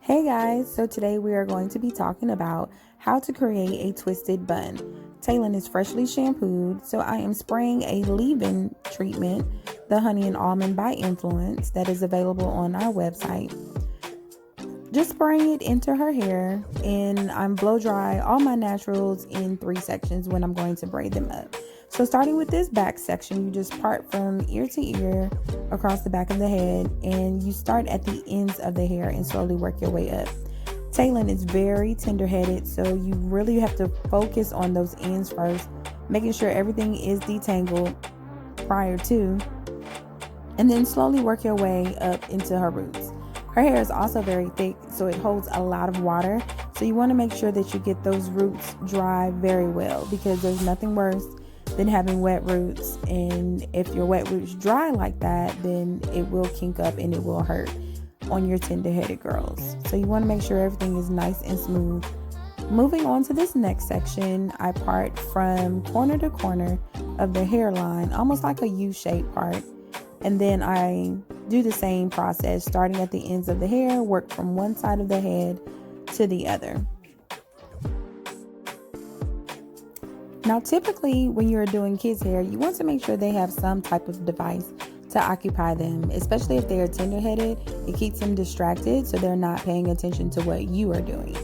Hey guys, so today we are going to be talking about how to create a twisted bun. Taylin is freshly shampooed, so I am spraying a leave-in treatment, the Honey and Almond by Influence, that is available on our website. Just spraying it into her hair, and I'm blow dry all my naturals in 3 sections when I'm going to braid them up. So starting with this back section, you just part from ear to ear across the back of the head, and you start at the ends of the hair and slowly work your way up. Taylin is very tender-headed, so you really have to focus on those ends first, making sure everything is detangled prior to, and then slowly work your way up into her roots. Her hair is also very thick, so it holds a lot of water, so you want to make sure that you get those roots dry very well, because there's nothing worse than having wet roots, and if your wet roots dry like that, then it will kink up and it will hurt on your tender-headed girls. So you want to make sure everything is nice and smooth. Moving on to this next section, I part from corner to corner of the hairline, almost like a U-shaped part, and then I do the same process, starting at the ends of the hair, work from one side of the head to the other. Now, typically when you're doing kids' hair, you want to make sure they have some type of device to occupy them, especially if they are tender-headed. It keeps them distracted so they're not paying attention to what you are doing.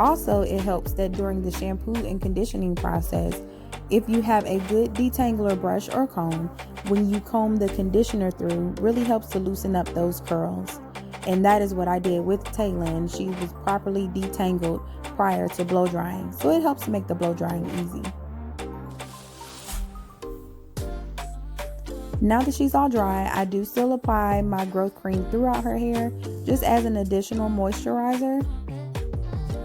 Also, it helps that during the shampoo and conditioning process, if you have a good detangler brush or comb, when you comb the conditioner through, really helps to loosen up those curls. And that is what I did with Taylin. She was properly detangled prior to blow drying, so it helps to make the blow drying easy. Now that she's all dry, I do still apply my growth cream throughout her hair, just as an additional moisturizer.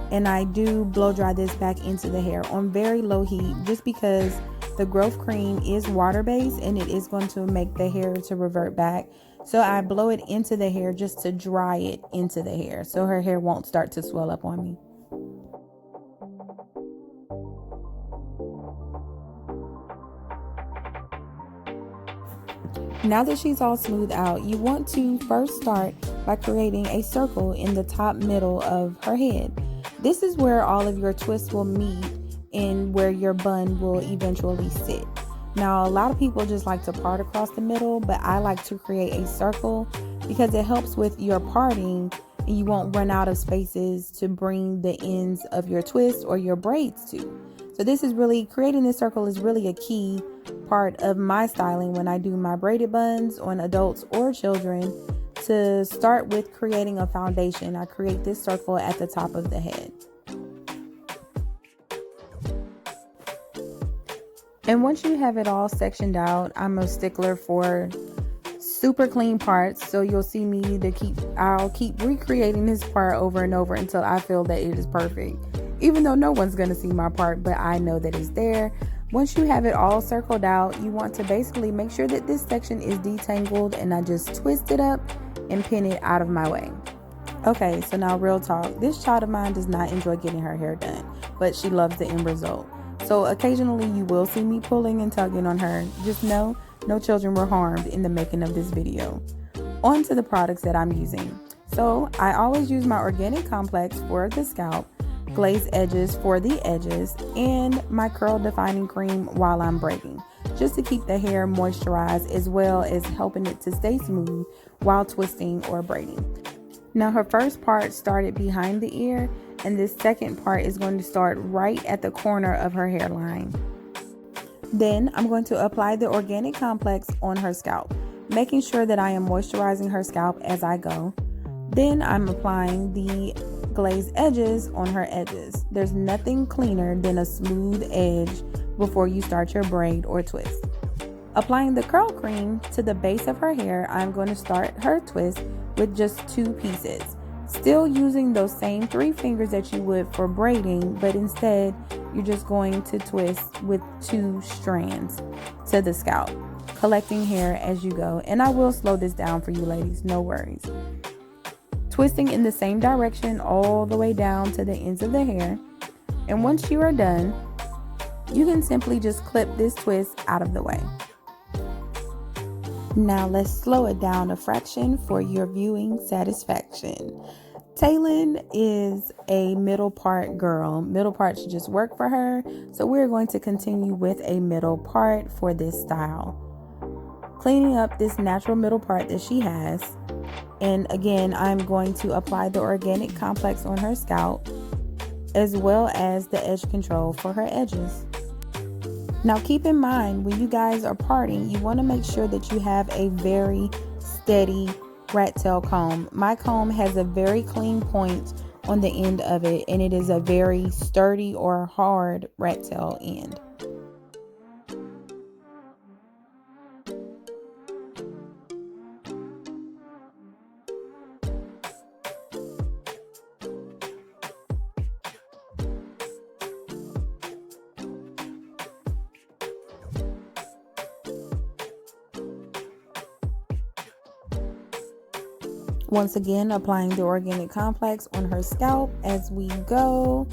And I do blow dry this back into the hair on very low heat, just because the growth cream is water based and it is going to make the hair to revert back. So I blow it into the hair just to dry it into the hair, so her hair won't start to swell up on me. Now that she's all smoothed out, you want to first start by creating a circle in the top middle of her head. This is where all of your twists will meet and where your bun will eventually sit. Now, a lot of people just like to part across the middle, but I like to create a circle because it helps with your parting and you won't run out of spaces to bring the ends of your twist or your braids to. So this is really, creating this circle is really a key part of my styling when I do my braided buns on adults or children. To start with creating a foundation, I create this circle at the top of the head. And once you have it all sectioned out, I'm a stickler for super clean parts, so you'll see me I'll keep recreating this part over and over until I feel that it is perfect. Even though no one's going to see my part, but I know that it's there. Once you have it all circled out, you want to basically make sure that this section is detangled, and I just twist it up and pin it out of my way. Okay, so now real talk. This child of mine does not enjoy getting her hair done, but she loves the end result. So occasionally you will see me pulling and tugging on her. Just know, no children were harmed in the making of this video. On to the products that I'm using. So I always use my Organic Complex for the scalp, Glaze Edges for the edges, and my curl defining cream while I'm braiding, just to keep the hair moisturized as well as helping it to stay smooth while twisting or braiding. Now her first part started behind the ear, and this second part is going to start right at the corner of her hairline. Then I'm going to apply the Organic Complex on her scalp, making sure that I am moisturizing her scalp as I go. Then I'm applying the Glaze Edges on her edges. There's nothing cleaner than a smooth edge before you start your braid or twist. Applying the curl cream to the base of her hair, I'm going to start her twist with just 2 pieces. Still using those same 3 fingers that you would for braiding, but instead you're just going to twist with 2 strands to the scalp, collecting hair as you go. And I will slow this down for you ladies, no worries. Twisting in the same direction all the way down to the ends of the hair. And once you are done, you can simply just clip this twist out of the way. Now let's slow it down a fraction for your viewing satisfaction. Taylin is a middle part girl. Middle part should just work for her. So we're going to continue with a middle part for this style. Cleaning up this natural middle part that she has. And again, I'm going to apply the organic complex on her scalp, as well as the edge control for her edges. Now keep in mind, when you guys are parting, you want to make sure that you have a very steady rat tail comb. My comb has a very clean point on the end of it, and it is a very sturdy or hard rat tail end. Once again, applying the organic complex on her scalp as we go,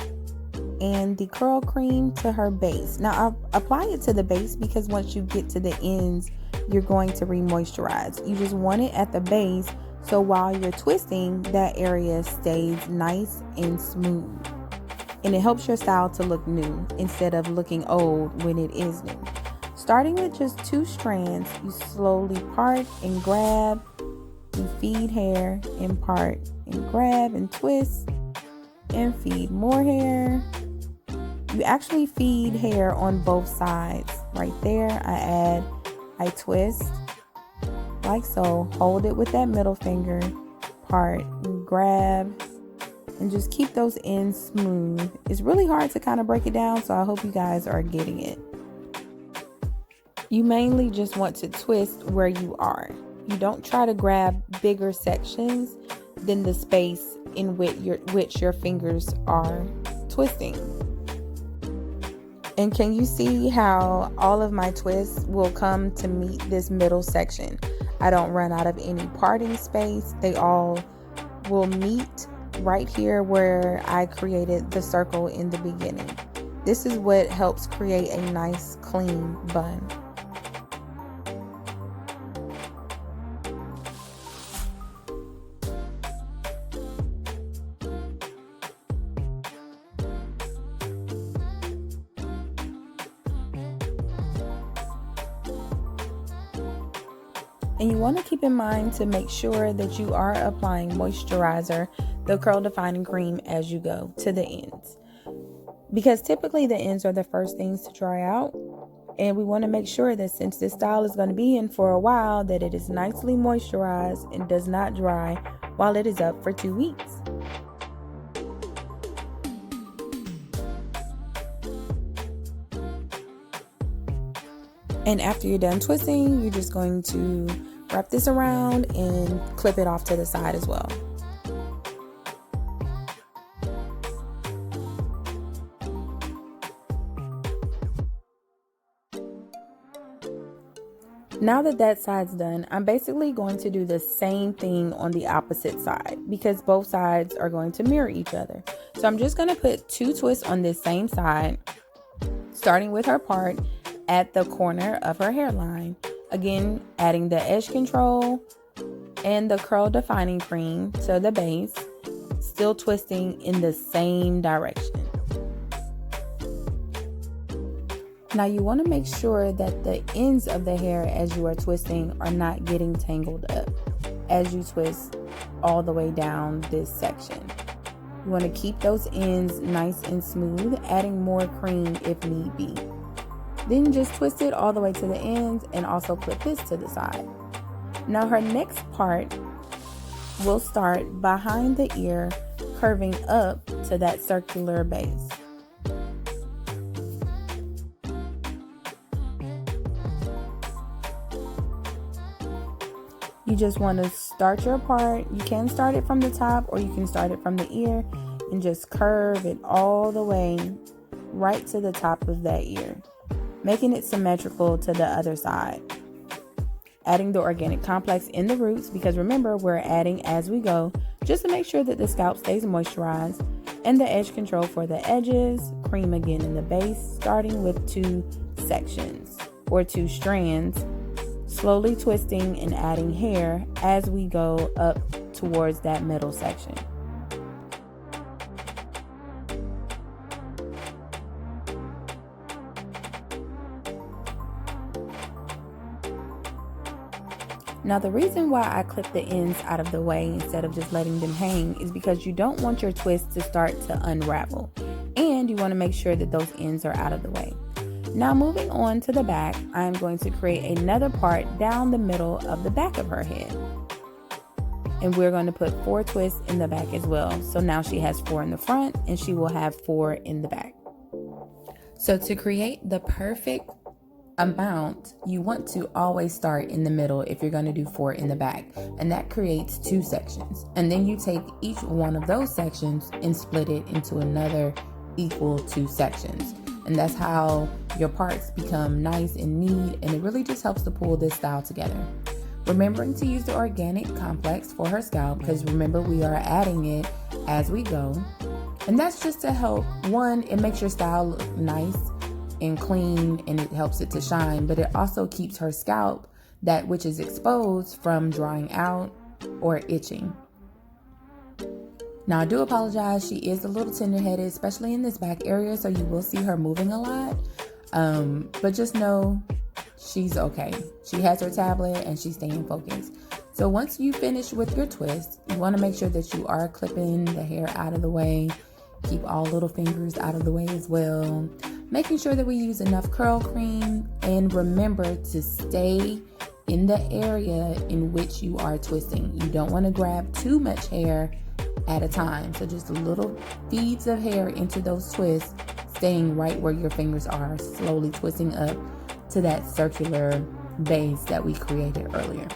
and the curl cream to her base. Now I'll apply it to the base because once you get to the ends, you're going to re-moisturize. You just want it at the base, so while you're twisting, that area stays nice and smooth. And it helps your style to look new instead of looking old when it is new. Starting with just 2 strands, you slowly part and grab. You feed hair and part and grab and twist and feed more hair. You actually feed hair on both sides. Right there, I twist like so. Hold it with that middle finger, part and grab, and just keep those ends smooth. It's really hard to kind of break it down, so I hope you guys are getting it. You mainly just want to twist where you are. You don't try to grab bigger sections than the space in which your fingers are twisting. And can you see how all of my twists will come to meet this middle section? I don't run out of any parting space. They all will meet right here where I created the circle in the beginning. This is what helps create a nice clean bun. And you want to keep in mind to make sure that you are applying moisturizer, the curl defining cream, as you go to the ends. Because typically the ends are the first things to dry out. And we want to make sure that since this style is going to be in for a while, that it is nicely moisturized and does not dry while it is up for 2 weeks. And after you're done twisting, you're just going to wrap this around and clip it off to the side as well. Now that side's done, I'm basically going to do the same thing on the opposite side because both sides are going to mirror each other. So I'm just going to put 2 twists on this same side, starting with her part at the corner of her hairline. Again, adding the edge control and the curl defining cream to the base, still twisting in the same direction. Now you want to make sure that the ends of the hair as you are twisting are not getting tangled up as you twist all the way down this section. You want to keep those ends nice and smooth, adding more cream if need be. Then just twist it all the way to the ends and also clip this to the side. Now her next part will start behind the ear, curving up to that circular base. You just want to start your part. You can start it from the top or you can start it from the ear and just curve it all the way right to the top of that ear, making it symmetrical to the other side. Adding the organic complex in the roots, because remember, we're adding as we go, just to make sure that the scalp stays moisturized, and the edge control for the edges, cream again in the base, starting with 2 sections or 2 strands, slowly twisting and adding hair as we go up towards that middle section. Now, the reason why I clip the ends out of the way instead of just letting them hang is because you don't want your twist to start to unravel, and you want to make sure that those ends are out of the way. Now, moving on to the back, I'm going to create another part down the middle of the back of her head. And we're going to put 4 twists in the back as well. So now she has 4 in the front and she will have 4 in the back. So to create the perfect amount, you want to always start in the middle if you're going to do 4 in the back, and that creates 2 sections. And then you take each one of those sections and split it into another equal 2 sections. And that's how your parts become nice and neat, and it really just helps to pull this style together. Remembering to use the organic complex for her scalp, because remember, we are adding it as we go. And that's just to help, one, it makes your style look nice and clean and it helps it to shine, but it also keeps her scalp, that which is exposed, from drying out or itching. Now, I do apologize, she is a little tender-headed, especially in this back area, so you will see her moving a lot. But just know she's okay. She has her tablet and she's staying focused. So once you finish with your twist, you want to make sure that you are clipping the hair out of the way. Keep all little fingers out of the way as well. Making sure that we use enough curl cream, and remember to stay in the area in which you are twisting. You don't want to grab too much hair at a time. So just little feeds of hair into those twists, staying right where your fingers are, slowly twisting up to that circular base that we created earlier.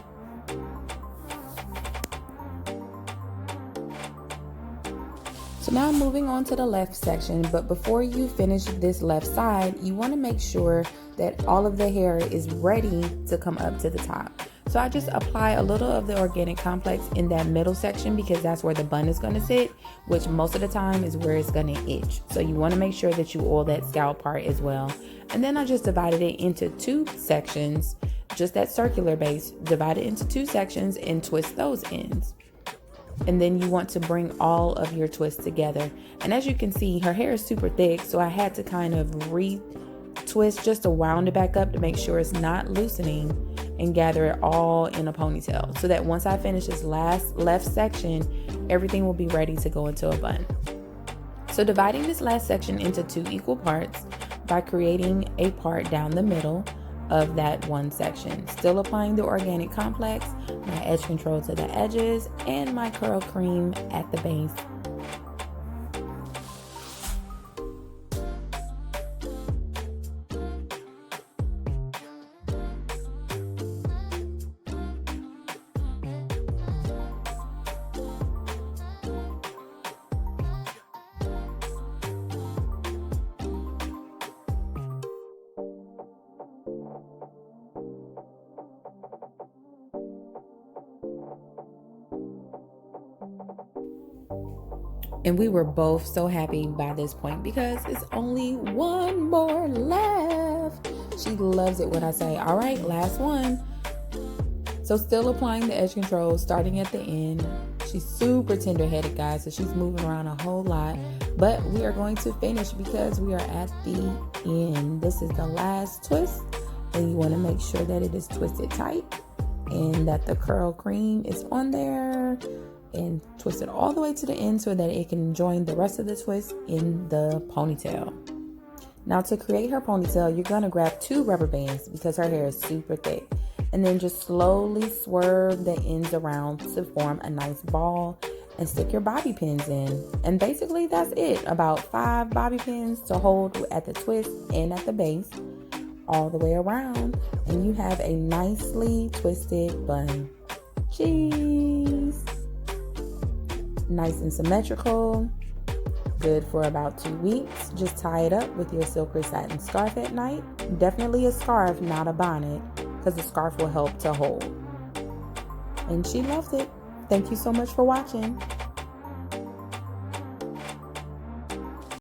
So now moving on to the left section, but before you finish this left side, you want to make sure that all of the hair is ready to come up to the top. So I just apply a little of the organic complex in that middle section because that's where the bun is going to sit, which most of the time is where it's going to itch. So you want to make sure that you oil that scalp part as well. And then I just divided it into 2 sections, just that circular base, divide it into 2 sections and twist those ends. And then you want to bring all of your twists together. And as you can see, her hair is super thick, so I had to kind of re-twist just to wound it back up to make sure it's not loosening, and gather it all in a ponytail, so that once I finish this last left section, everything will be ready to go into a bun. So dividing this last section into 2 equal parts by creating a part down the middle of that one section, still applying the organic complex, my edge control to the edges, and my curl cream at the base. And we were both so happy by this point because it's only one more left. She loves it when I say, all right, last one. So still applying the edge control, starting at the end. She's super tender-headed, guys, so she's moving around a whole lot. But we are going to finish because we are at the end. This is the last twist, and you want to make sure that it is twisted tight and that the curl cream is on there, and twist it all the way to the end so that it can join the rest of the twist in the ponytail. Now, to create her ponytail, you're going to grab 2 rubber bands because her hair is super thick, and then just slowly swerve the ends around to form a nice ball and stick your bobby pins in. And basically that's it, about 5 bobby pins to hold at the twist and at the base all the way around, and you have a nicely twisted bun. Cheese! Nice and symmetrical, good for about 2 weeks. Just tie it up with your silk or satin scarf at night. Definitely a scarf, not a bonnet, because the scarf will help to hold. And she loved it. Thank you so much for watching.